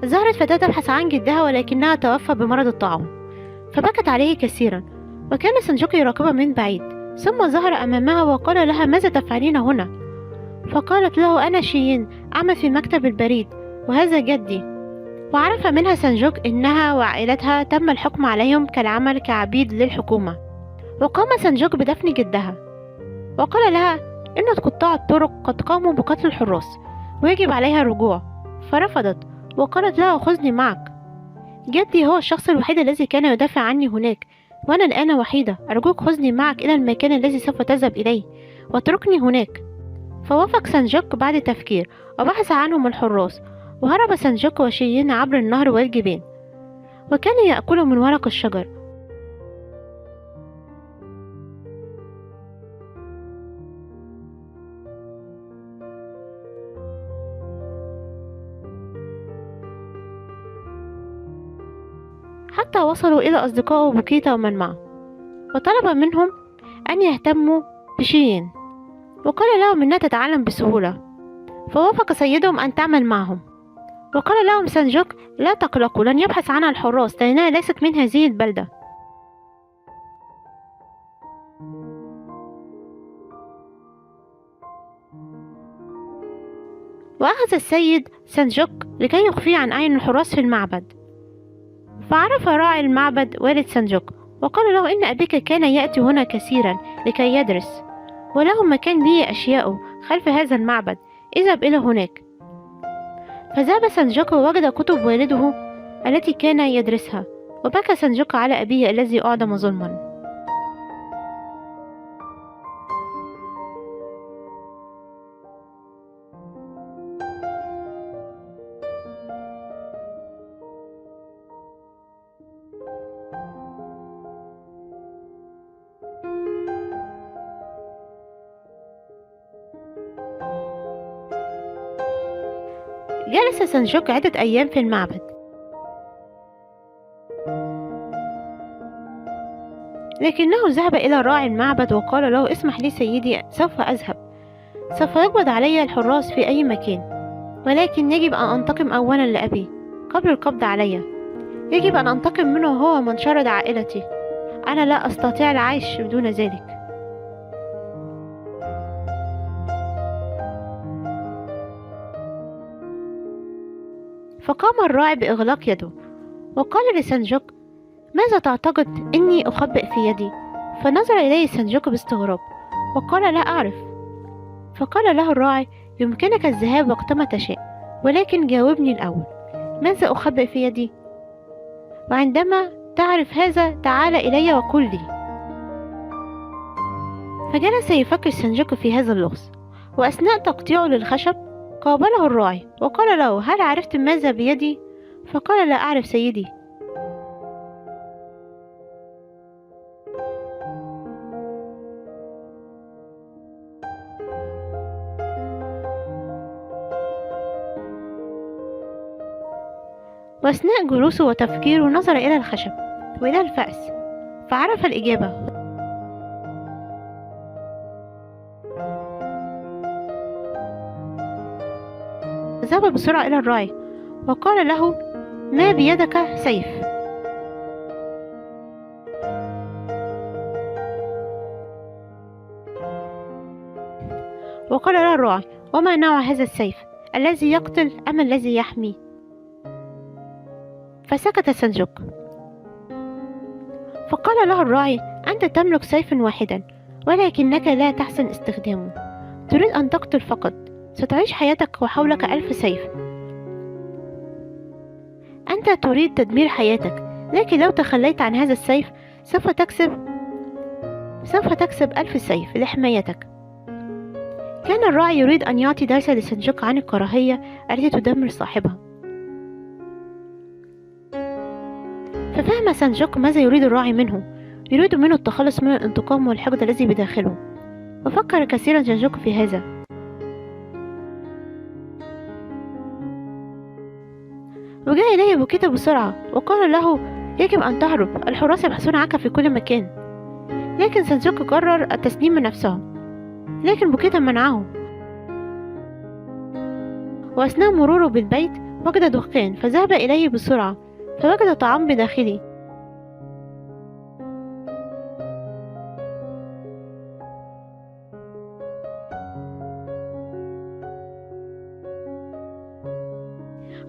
ظهرت فتاة تبحث عن جدها ولكنها توفى بمرض الطاعون، فبكت عليه كثيرا، وكان سانجوك يراقبها من بعيد، ثم ظهر أمامها وقال لها: ماذا تفعلين هنا؟ فقالت له: أنا شيين، أعمل في مكتب البريد، وهذا جدي. وعرف منها سانجوك إنها وعائلتها تم الحكم عليهم كالعمل كعبيد للحكومة. وقام سانجوك بدفن جدها، وقال لها إن قطاع الطرق قد قاموا بقتل الحراس ويجب عليها الرجوع، فرفضت وقالت له: خذني معك، جدي هو الشخص الوحيد الذي كان يدافع عني هناك، وأنا الآن وحيدة، أرجوك خذني معك إلى المكان الذي سوف تذهب إليه واتركني هناك. فوافق سانجوك بعد تفكير، وبحث عنهم الحراس، وهرب سانجوك وشيين عبر النهر والجبال، وكانوا يأكلوا من ورق الشجر. حتى وصلوا إلى أصدقائه بوكيتا ومن معه، وطلب منهم أن يهتموا بشيين، وقال لهم إنها تتعلم بسهولة، فوافق سيدهم أن تعمل معهم. وقال لهم سانجوك: لا تقلقوا، لن يبحث عنها الحراس لأنها ليست من هذه البلدة. وأخذ السيد سانجوك لكي يخفيه عن أعين الحراس في المعبد. فعرف راعي المعبد والد سانجوك، وقال له: إن أبيك كان يأتي هنا كثيرا لكي يدرس، وله مكان به أشياءه خلف هذا المعبد، اذهب إلى هناك. فذهب سانجوك ووجد كتب والده التي كان يدرسها، وبكى سانجوك على أبيه الذي أعدم ظلما. جلس سانجوك عدة أيام في المعبد، لكنه ذهب إلى راعي المعبد وقال له: اسمح لي سيدي، سوف أذهب، سوف يقبض علي الحراس في أي مكان، ولكن يجب أن أنتقم أولا لأبي قبل القبض علي، يجب أن أنتقم منه هو من شرد عائلتي، أنا لا أستطيع العيش بدون ذلك. فقام الراعي بإغلاق يده، وقال لسانجوك: ماذا تعتقد إني أخبئ في يدي؟ فنظر إليه سانجوك باستغراب وقال: لا أعرف. فقال له الراعي: يمكنك الذهاب وقتما تشاء، ولكن جاوبني الأول، ماذا أخبئ في يدي؟ وعندما تعرف هذا تعال إلي وقل لي. فجلس يفكر سانجوك في هذا اللغز، وأثناء تقطيعه للخشب قابله الراعي وقال له: هل عرفت ماذا بيدي؟ فقال: لا أعرف سيدي. وأثناء جلوسه وتفكيره نظر إلى الخشب وإلى الفأس، فعرف الإجابة. ذهب بسرعة إلى الراعي وقال له: ما بيدك سيف. وقال له الراعي: وما نوع هذا السيف، الذي يقتل أم الذي يحمي؟ فسكت سانجوك. فقال له الراعي: أنت تملك سيفا واحدا، ولكنك لا تحسن استخدامه، تريد أن تقتل فقط، ستعيش حياتك وحولك 1000 سيف. أنت تريد تدمير حياتك، لكن لو تخليت عن هذا السيف سوف تكسب 1000 سيف لحمايتك. كان الراعي يريد أن يعطي درسا لسانجوك عن الكراهية التي تدمر صاحبها. ففهم سانجوك ماذا يريد الراعي منه، يريد منه التخلص من الانتقام والحقد الذي بداخله، وفكر كثيرا سانجوك في هذا. وجاء إليه بوكيتا بسرعة وقال له: يجب أن تهرب، الحراس يبحثون عنك في كل مكان. لكن سانجوك قرر التسليم من نفسه، لكن بوكيتا منعه. وأثناء مروره بالبيت وجد دخان فذهب إليه بسرعة فوجد طعام بداخله.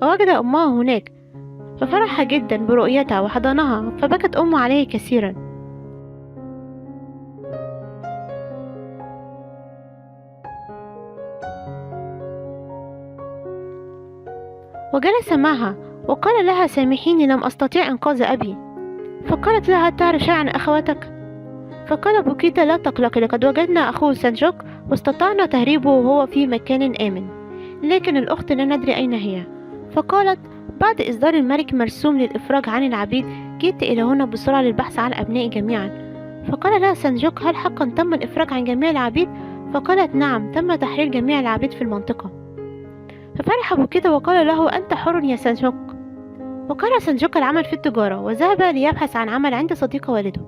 ووجد أمه هناك ففرح جدا برؤيتها وحضنها فبكت أمه عليه كثيرا. وجلس معها وقال لها سامحيني لم أستطيع إنقاذ أبي. فقالت لها تعرف شيئا عن أخواتك؟ فقال بوكيتا لا تقلقي لقد وجدنا أخوه سانجوك واستطعنا تهريبه وهو في مكان آمن، لكن الأخت لا ندري أين هي. فقالت بعد إصدار الملك مرسوم للإفراج عن العبيد جئت إلى هنا بسرعة للبحث عن أبنائي جميعا. فقال لها سانجوك هل حقا تم الإفراج عن جميع العبيد؟ فقالت نعم تم تحرير جميع العبيد في المنطقة. ففرح بوكيتا وقال له أنت حر يا سانجوك. وقرر سانجوك العمل في التجارة وذهب ليبحث عن عمل عند صديق والده.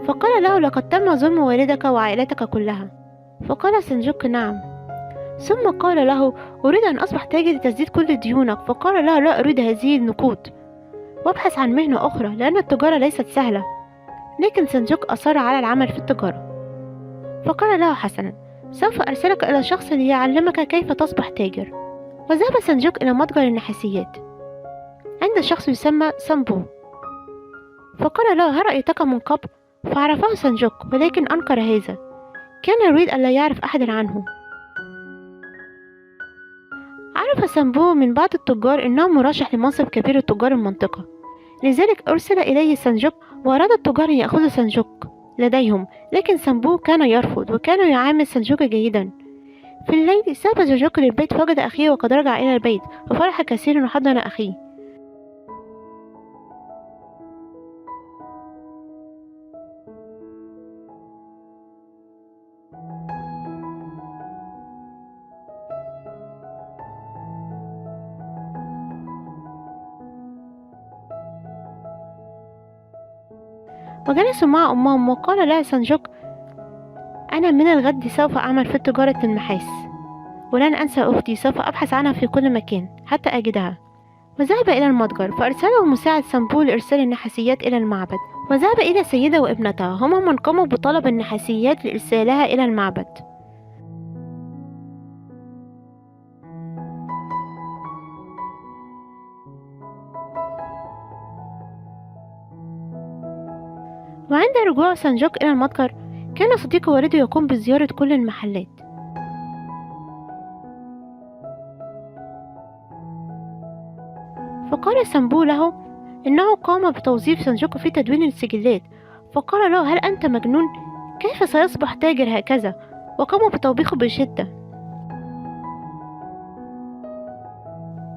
فقال له لقد تم ظلم والدك وعائلتك كلها. فقال سانجوك نعم. ثم قال له أريد أن أصبح تاجر لتسديد كل ديونك. فقال له لا أريد هذه النقود وابحث عن مهنة أخرى لأن التجارة ليست سهلة. لكن سانجوك أصر على العمل في التجارة. فقال له حسنا سوف أرسلك إلى شخص ليعلمك كيف تصبح تاجر. وذهب سانجوك إلى متجر النحاسيات عند شخص يسمى سامبو. فقال له هل رأيتك من قبل؟ فعرفه سانجوك ولكن أنكر هذا، كان يريد ألا يعرف أحدا عنه. عرف سامبو من بعض التجار أنه مرشح لمنصب كبير تجار المنطقة، لذلك أرسل إليه سانجوك وأراد التجار أن يأخذوا سانجوك لديهم، لكن سامبو كان يرفض وكان يعامل سانجوك جيدا. في الليل ذهب سانجوك للبيت فوجد أخيه وقد رجع إلى البيت ففرح كثيرا وحضن أخيه. وجلسوا مع أمهم وقال لها سانجوك أنا من الغد سوف أعمل في تجارة النحاس ولن أنسى أختي، سوف أبحث عنها في كل مكان حتى أجدها. وذهب إلى المتجر فأرسله مساعد سامبو لإرسال النحاسيات إلى المعبد. وذهب إلى سيدة وابنتها هما من قاموا بطلب النحاسيات لإرسالها إلى المعبد. وعند رجوع سانجوك إلى المتجر كان صديق والده يقوم بزيارة كل المحلات. فقال سامبو له إنه قام بتوظيف سانجوك في تدوين السجلات. فقال له هل أنت مجنون؟ كيف سيصبح تاجر هكذا؟ وقاموا بتوبيخه بشدة.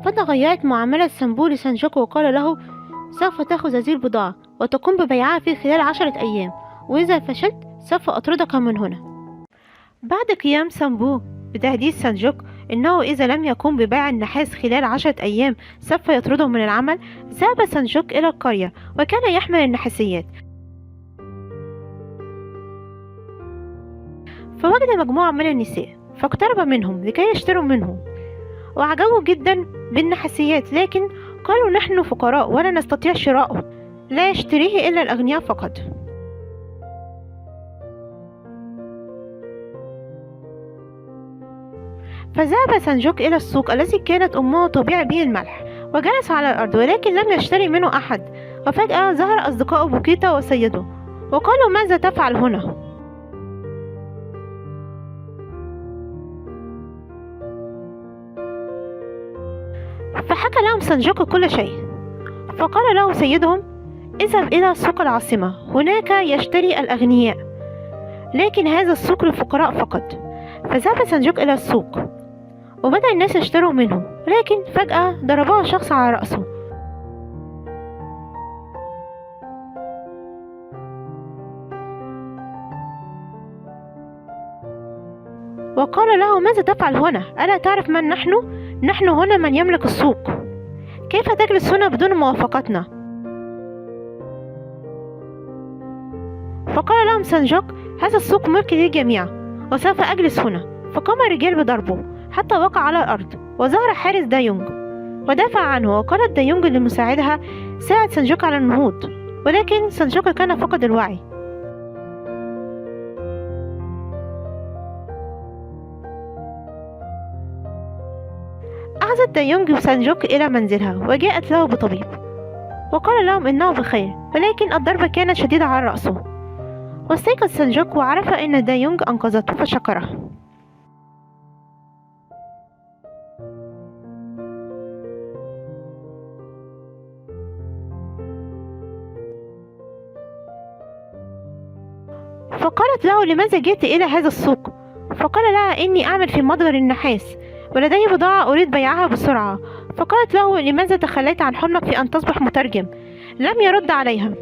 فتغيرت معاملة سامبو لسانجوك وقال له سوف تأخذ هذه البضاعة وتقوم ببيعها في خلال 10 أيام، وإذا فشلت سوف أطردك من هنا. بعد قيام سامبو بتهديد سانجوك إنه إذا لم يقوم ببيع النحاس خلال 10 أيام سوف يطرده من العمل، ذهب سانجوك إلى القرية وكان يحمل النحاسيات. فوجد مجموعة من النساء فاقترب منهم لكي يشتروا منه وعجبوا جدا بالنحاسيات، لكن قالوا نحن فقراء ولا نستطيع شراءه، لا يشتريه إلا الأغنياء فقط. فذهب سانجوك إلى السوق الذي كانت أمه تبيع به الملح وجلس على الأرض ولكن لم يشتري منه أحد. وفجأة ظهر أصدقاء بوكيتا وسيده وقالوا ماذا تفعل هنا؟ فحكى لهم سانجوك كل شيء. فقال له سيدهم اذهب إلى سوق العاصمة، هناك يشتري الأغنياء لكن هذا السوق للفقراء فقط. فذهب سانجوك إلى السوق وبدأ الناس يشتروا منه، لكن فجأة ضربه شخص على رأسه. وقال له ماذا تفعل هنا؟ ألا تعرف من نحن؟ نحن هنا من يملك السوق، كيف تجلس هنا بدون موافقتنا؟ فقال لهم سانجوك هذا السوق ملك للجميع وسوف أجلس هنا. فقام الرجال بضربه حتى وقع على الأرض وظهر حارس دايونج ودافع عنه، وقالت دايونج لمساعدها: ساعد سانجوك على النهوض. ولكن سانجوك كان فقد الوعي. أخذت دايونج سانجوك إلى منزلها وجاءت له بطبيب، وقال لهم إنه بخير، ولكن الضربة كانت شديدة على رأسه. واستيقظ سانجوك وعرف أن دايونج أنقذته فشكره. فقالت له: لماذا جئت إلى هذا السوق؟ فقال لها: إني أعمل في متجر النحاس ولدي بضاعة أريد بيعها بسرعة. فقالت له: لماذا تخليت عن حلمك في أن تصبح مترجم؟ لم يرد عليها.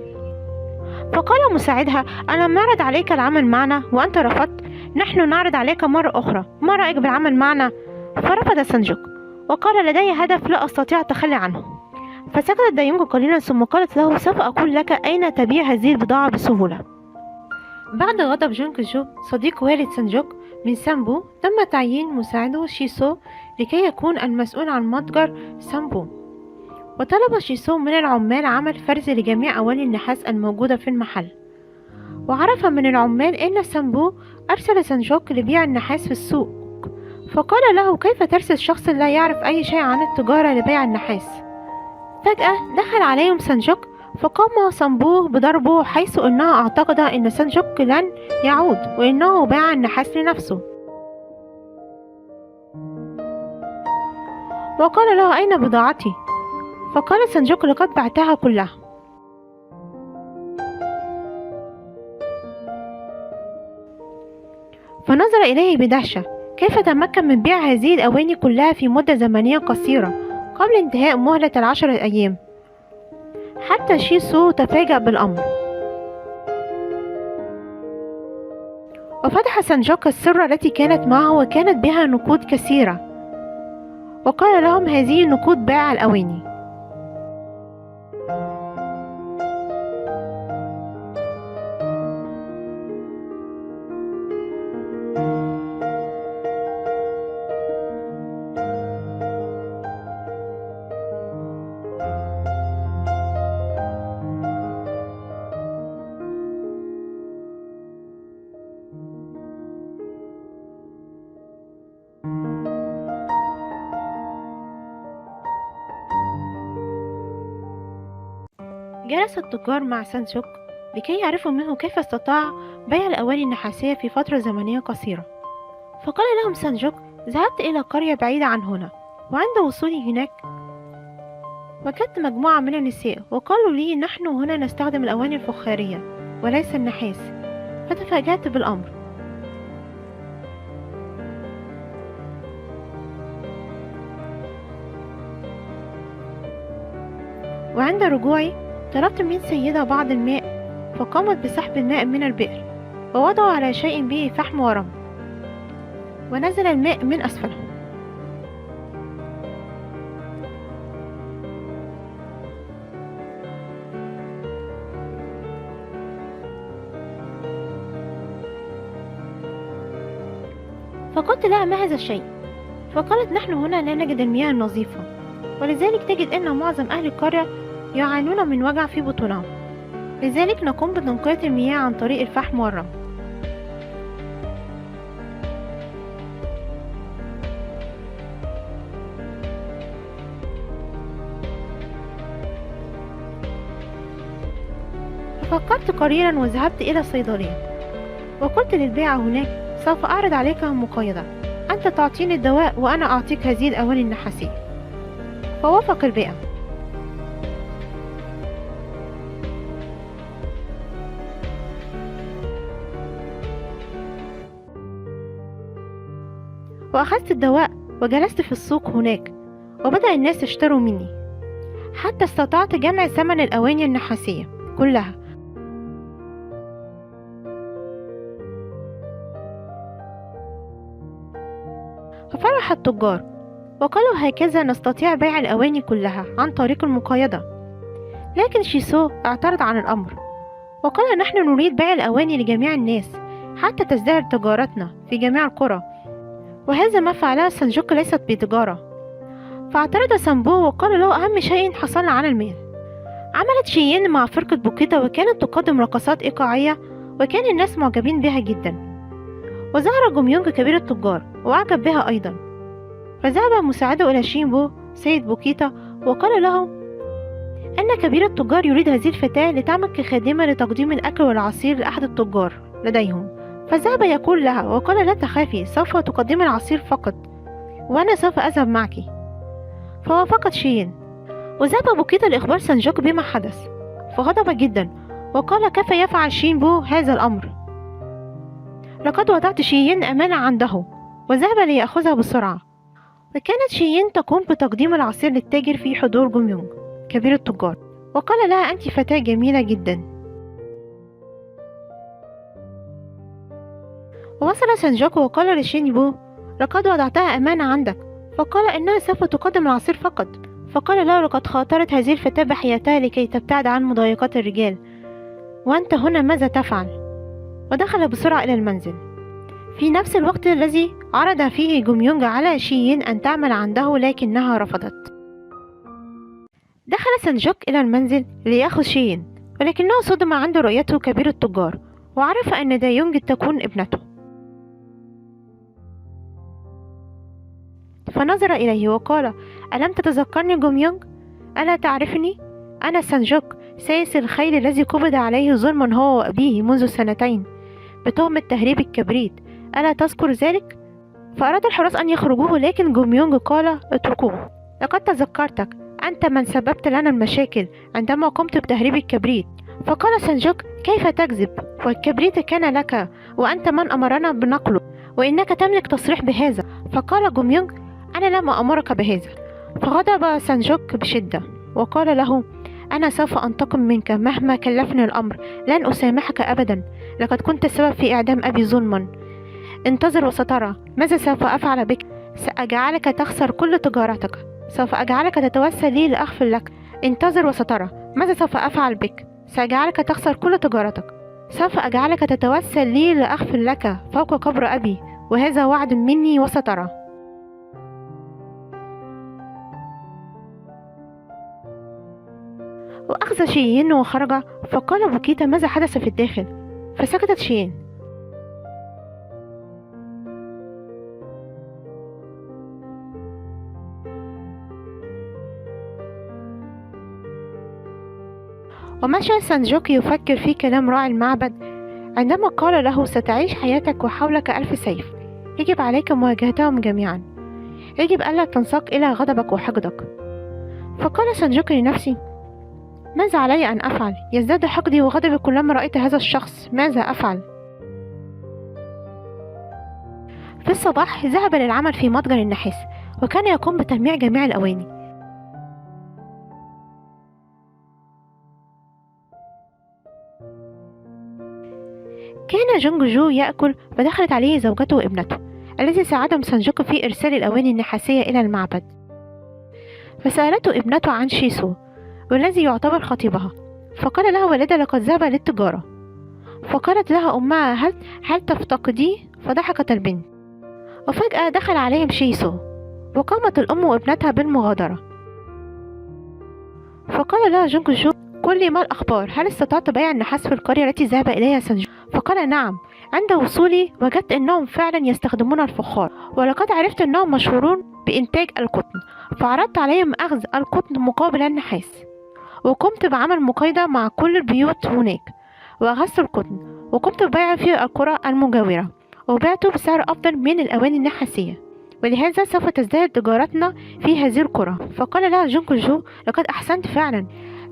فقال مساعدها: ألم نعرض عليك العمل معنا وأنت رفضت؟ نحن نعرض عليك مرة أخرى، ما رأيك بالعمل معنا؟ فرفض سانجوك وقال: لدي هدف لا أستطيع التخلي عنه. فسكتت دايونج قليلا ثم قالت له: سوف أقول لك أين تبيع هذه البضاعة بسهولة. بعد غضب جونج جو صديق والد سانجوك من سامبو، تم تعيين مساعده شيسو لكي يكون المسؤول عن متجر سامبو. وطلب شيسو من العمال عمل فرز لجميع أواني النحاس الموجودة في المحل. وعرف من العمال أن سامبو أرسل سانجوك لبيع النحاس في السوق. فقال له: كيف ترسل شخص لا يعرف أي شيء عن التجارة لبيع النحاس؟ فجأة دخل عليهم سانجوك فقام سامبو بضربه، حيث أنها اعتقد أن سانجوك لن يعود وأنه باع النحاس لنفسه. وقال له: أين بضاعتي؟ فقال سانجوك: لقد بعتها كلها. فنظر إليه بدهشة، كيف تمكن من بيع هذه الأواني كلها في مدة زمنية قصيرة قبل انتهاء مهلة 10 أيام؟ حتى شيسو تفاجأ بالأمر. وفتح سانجوك السرة التي كانت معه وكانت بها نقود كثيرة، وقال لهم: هذه نقود بيع الأواني. جلس التجار مع سانجوك لكي يعرفوا منه كيف استطاع بيع الأواني النحاسية في فترة زمنية قصيرة. فقال لهم سانجوك: ذهبت إلى قرية بعيدة عن هنا، وعند وصولي هناك وجدت مجموعة من النساء وقالوا لي: نحن هنا نستخدم الأواني الفخارية وليس النحاس. فتفاجأت بالأمر. وعند رجوعي طلبت من سيدة بعض الماء، فقامت بسحب الماء من البئر ووضعوا على شيء به فحم ورمل، ونزل الماء من أسفله. فقلت لها: ما هذا الشيء؟ فقالت: نحن هنا لا نجد المياه النظيفة، ولذلك تجد أن معظم أهل القرية يعانون من وجع في بطونهم، لذلك نقوم بتنقية المياه عن طريق الفحم والرمل. ففكرت قليلا وذهبت إلى الصيدلية، وقلت للبائع هناك: سوف أعرض عليك مقايضة، أنت تعطيني الدواء وأنا أعطيك هذه الأواني النحاسية. فوافق البائع. وأخذت الدواء وجلست في السوق هناك، وبدأ الناس يشتروا مني حتى استطعت جمع ثمن الأواني النحاسية كلها. ففرح التجار وقالوا: هكذا نستطيع بيع الأواني كلها عن طريق المقايضة. لكن شيسو اعترض عن الأمر وقال: نحن نريد بيع الأواني لجميع الناس حتى تزدهر تجارتنا في جميع القرى، وهذا ما فعله سانجوك ليست بتجارة. فاعترض سامبو وقال له أهم شيء حصلنا على المال. عملت شيين مع فرقة بوكيتا وكانت تقدم رقصات إيقاعية وكان الناس معجبين بها جدا. وظهر جوميونج كبير التجار وأعجب بها أيضا، فذهب مساعده إلى شينبو سيد بوكيتا وقال له أن كبير التجار يريد هذه الفتاة لتعمل كخادمة لتقديم الأكل والعصير لأحد التجار لديهم. فذهب يقول لها وقال لا تخافي، سوف تقدمي العصير فقط وأنا سوف أذهب معك. فوافقت شين، وذهب بوكيتا لإخبار سانجوك بما حدث، فغضب جدا وقال كيف يفعل شينبو هذا الأمر؟ لقد وضعت شيين أمانة عنده. وذهب ليأخذها بسرعة. وكانت شيين تقوم بتقديم العصير للتاجر في حضور جوميونج كبير التجار، وقال لها أنت فتاة جميلة جدا. ووصل سانجوك وقال لشينبو لقد وضعتها أمانة عندك، فقال إنها سوف تقدم العصير فقط. فقال له لقد خاطرت هذه الفتاة بحياتها لكي تبتعد عن مضايقات الرجال، وأنت هنا ماذا تفعل؟ ودخل بسرعة إلى المنزل في نفس الوقت الذي عرض فيه جوميونج على شيين أن تعمل عنده لكنها رفضت. دخل سانجوك إلى المنزل ليأخذ شيين، ولكنه صدم عند رؤيته كبير التجار وعرف أن دايونج تكون ابنته، فنظر إليه وقال ألم تتذكرني جوميونج؟ ألا تعرفني؟ أنا سانجوك سايس الخيل الذي قبض عليه ظلما هو وأبيه منذ 2 بتهمة تهريب الكبريت، ألا تذكر ذلك؟ فأراد الحراس أن يخرجوه، لكن جوميونج قال اتركوه، لقد تذكرتك، أنت من سببت لنا المشاكل عندما قمت بتهريب الكبريت. فقال سانجوك كيف تكذب؟ والكبريت كان لك وأنت من أمرنا بنقله، وإنك تملك تصريح بهذا. فقال جوميونج أنا لم أمرك بهذا. فغضب سانجوك بشدة وقال له أنا سوف أنتقم منك مهما كلفني الأمر، لن أسامحك أبدا، لقد كنت السبب في إعدام أبي ظلما. انتظر وسترى ماذا سوف أفعل بك. سأجعلك تخسر كل تجارتك، سوف أجعلك تتوسل لي لأغفر لك. انتظر وسترى ماذا سوف أفعل بك. سأجعلك تخسر كل تجارتك، سوف أجعلك تتوسل لي لأغفر لك فوق قبر أبي، وهذا وعد مني وسترى. وأخذ شيين وخرج. فقال بوكيتا ماذا حدث في الداخل؟ فسكتت شيين. ومشى سانجوك يفكر في كلام راعي المعبد عندما قال له ستعيش حياتك وحولك 1000 سيف، يجب عليك مواجهتهم جميعا، يجب ألا تنساق إلى غضبك وحقدك. فقال سانجوك لنفسه ماذا علي أن أفعل؟ يزداد حقدي وغضبي كلما رأيت هذا الشخص، ماذا أفعل؟ في الصباح ذهب للعمل في متجر النحاس، وكان يقوم بتلميع جميع الأواني. كان جونج جو يأكل، فدخلت عليه زوجته وابنته الذي ساعدهم سانجوك في إرسال الأواني النحاسية إلى المعبد. فسألته ابنته عن شيسو والذي يعتبر خطيبها، فقال لها والدها لقد ذهب للتجارة. فقالت لها أمها هل تفتقديه؟ فضحكت البنت. وفجأة دخل عليهم شيسو، وقامت الأم وابنتها بالمغادرة. فقال لها جونج جو قل لي ما الأخبار، هل استطعت بيع النحاس في القرية التي ذهب إليها سانجوك؟ فقال نعم، عند وصولي وجدت أنهم فعلا يستخدمون الفخار، ولقد عرفت أنهم مشهورون بإنتاج القطن، فعرضت عليهم أخذ القطن مقابل النحاس، وقمت بعمل مقايضة مع كل البيوت هناك، وأخذت القطن وقمت ببيعه في القرى المجاورة، وبعته بسعر أفضل من الأواني النحاسية، ولهذا سوف تزداد تجارتنا في هذه القرى. فقال لها جونج جو لقد أحسنت فعلا.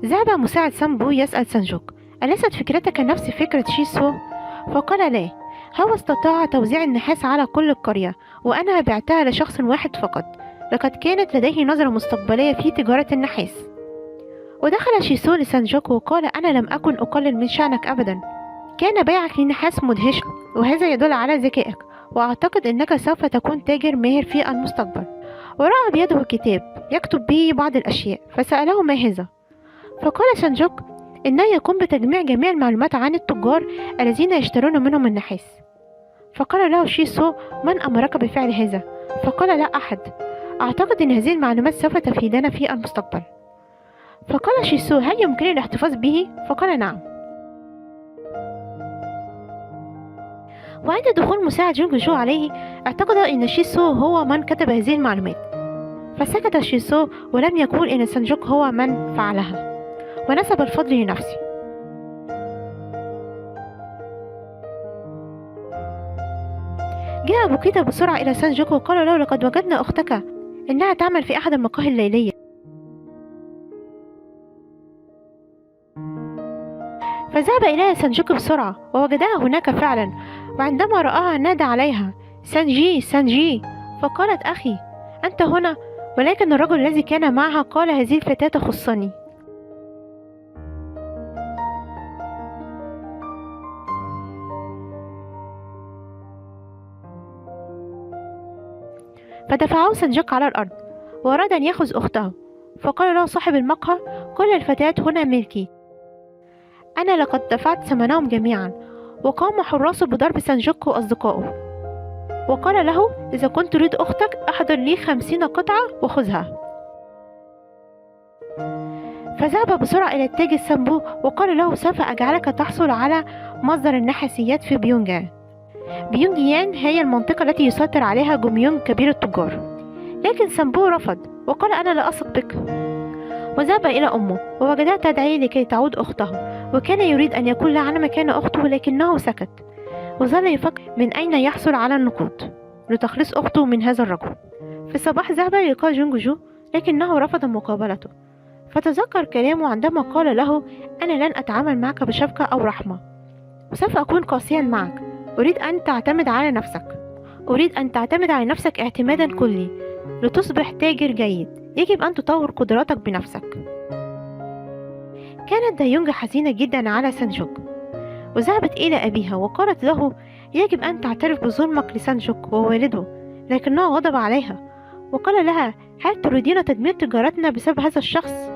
ذهب مساعد سامبو يسأل سانجوك أليست فكرتك نفس فكرة شيسو؟ فقال لا، هو استطاع توزيع النحاس على كل القرية، وأنا بعتها لشخص واحد فقط، لقد كانت لديه نظرة مستقبلية في تجارة النحاس. ودخل شيسو لسانجوك وقال أنا لم أكن أقلل من شأنك أبدا، كان بيعك للنحاس مدهشا، وهذا يدل على ذكائك، وأعتقد أنك سوف تكون تاجر ماهر في المستقبل. ورأى بيده كتاب يكتب به بعض الأشياء، فسأله ما هذا؟ فقال سانجوك إنه يقوم بتجميع جميع المعلومات عن التجار الذين يشترون منهم النحاس. فقال له شيسو من أمرك بفعل هذا؟ فقال لا أحد، أعتقد أن هذه المعلومات سوف تفيدنا في المستقبل. فقال شيسو: هل يمكنني الاحتفاظ به؟ فقال: نعم. وعند دخول مساعد جونج جو عليه، اعتقد أن شيسو هو من كتب هذه المعلومات، فسكت شيسو ولم يقول أن سانجوك هو من فعلها، ونسب الفضل لنفسه. جاء بوكيتا بسرعة إلى سانجوك وقال له: لقد وجدنا أختك، إنها تعمل في أحد المقاهي الليلية. فذهب إليها سانجوك بسرعة ووجدها هناك فعلا، وعندما رآها نادى عليها: سانجي سانجي. فقالت: أخي، أنت هنا؟ ولكن الرجل الذي كان معها قال: هذه الفتاة تخصني. فدفعه سانجوك على الأرض وأراد أن يأخذ أخته، فقال له صاحب المقهى: كل الفتيات هنا ملكي، أنا لقد دفعت ثمنهم جميعا. وقام حراسه بضرب سانجوك وأصدقائه، وقال له: إذا كنت تريد أختك أحضر لي 50 قطعة وخذها. فذهب بسرعة إلى التاجر سامبو وقال له: سوف أجعلك تحصل على مصدر النحاسيات في بيونجان. بيونجيان هي المنطقة التي يسيطر عليها جوميونج كبير التجار، لكن سامبو رفض وقال: أنا لا أثق بك. وذهب إلى أمه ووجدها تدعي لكي تعود أخته، وكان يريد أن يقول لها عن مكان أخته، لكنه سكت وظل يفكر من أين يحصل على النقود لتخليص أخته من هذا الرجل. في الصباح ذهب للقاء جونج جو، لكنه رفض مقابلته، فتذكر كلامه عندما قال له: أنا لن أتعامل معك بشفقة أو رحمة، وسوف أكون قاسيا معك. أريد أن تعتمد على نفسك اعتمادا كلي لتصبح تاجر جيد. يجب أن تطور قدراتك بنفسك. كانت دايونج حزينة جدا على سانجوك، وذهبت إلى أبيها وقالت له: يجب أن تعترف بظلمك لسانجوك ووالده. لكنه غضب عليها وقال لها: هل تريدين تدمير تجارتنا بسبب هذا الشخص؟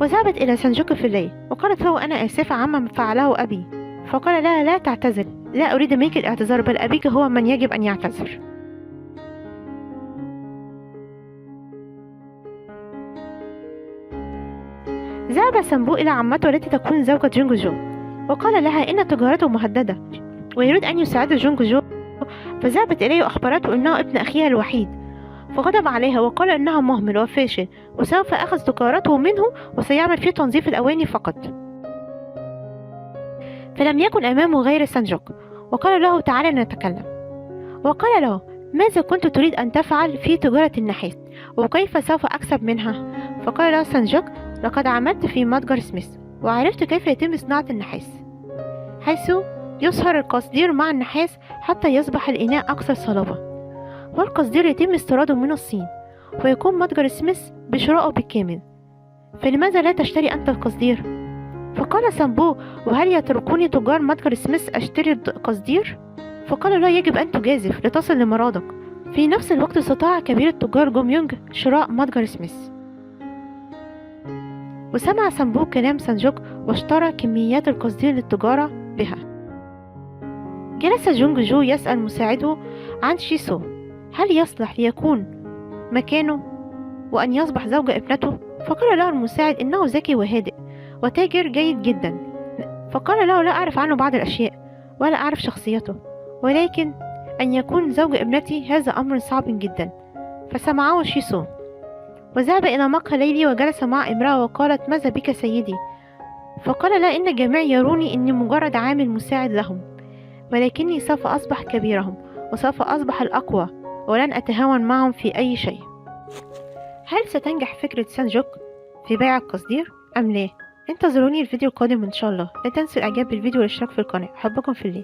وذهبت إلى سانجوك في الليل وقالت له: أنا آسفة عما فعله أبي. فقال لها: لا تعتذر، لا أريد منك الاعتذار، بل أبيك هو من يجب أن يعتذر. ذهب سامبو إلى عمته التي تكون زوجة جونج جو وقال لها إن تجارته مهددة ويريد أن يساعد جونج جو. فذهبت إليه وأخبرته إنه ابن أخيها الوحيد، فغضب عليها وقال إنه مهمل وفاشل وسوف أخذ تجارته منه وسيعمل في تنظيف الأواني فقط. فلم يكن أمامه غير سانجوك وقال له: تعالى نتكلم. وقال له: ماذا كنت تريد أن تفعل في تجارة النحاس وكيف سوف أكسب منها؟ فقال له سانجوك: لقد عملت في متجر سميث وعرفت كيف يتم صناعة النحاس، حيث يصهر القصدير مع النحاس حتى يصبح الإناء أكثر صلابة، والقصدير يتم استيراده من الصين ويقوم متجر سميث بشرائه بالكامل، فلماذا لا تشتري أنت القصدير؟ فقال سامبو: وهل يتركوني تجار متجر سميث أشتري القصدير؟ فقال له: يجب أن تجازف لتصل لمرادك. في نفس الوقت استطاع كبير التجار جوميونج شراء متجر سميث، وسمع سامبو كلام سانجوك واشترى كميات القصدير للتجارة بها. جلس جونج جو يسأل مساعده عن شيسو هل يصلح ليكون مكانه وأن يصبح زوج ابنته. فقال له المساعد إنه ذكي وهادئ وتاجر جيد جدا. فقال له: لا أعرف عنه بعض الأشياء ولا أعرف شخصيته، ولكن أن يكون زوج ابنتي هذا أمر صعب جدا. فسمعه شيسو وذهب إلى مقهى ليلي وجلس مع امرأة وقالت: ماذا بك سيدي؟ فقال: لا، إن الجميع يروني إني مجرد عامل مساعد لهم، ولكني سوف أصبح كبيرهم وسوف أصبح الأقوى ولن أتهاون معهم في أي شيء. هل ستنجح فكرة سانجوك في بيع القصدير أم لا؟ انتظروني الفيديو القادم إن شاء الله. لا تنسوا الإعجاب بالفيديو والاشتراك في القناة. أحبكم في الله.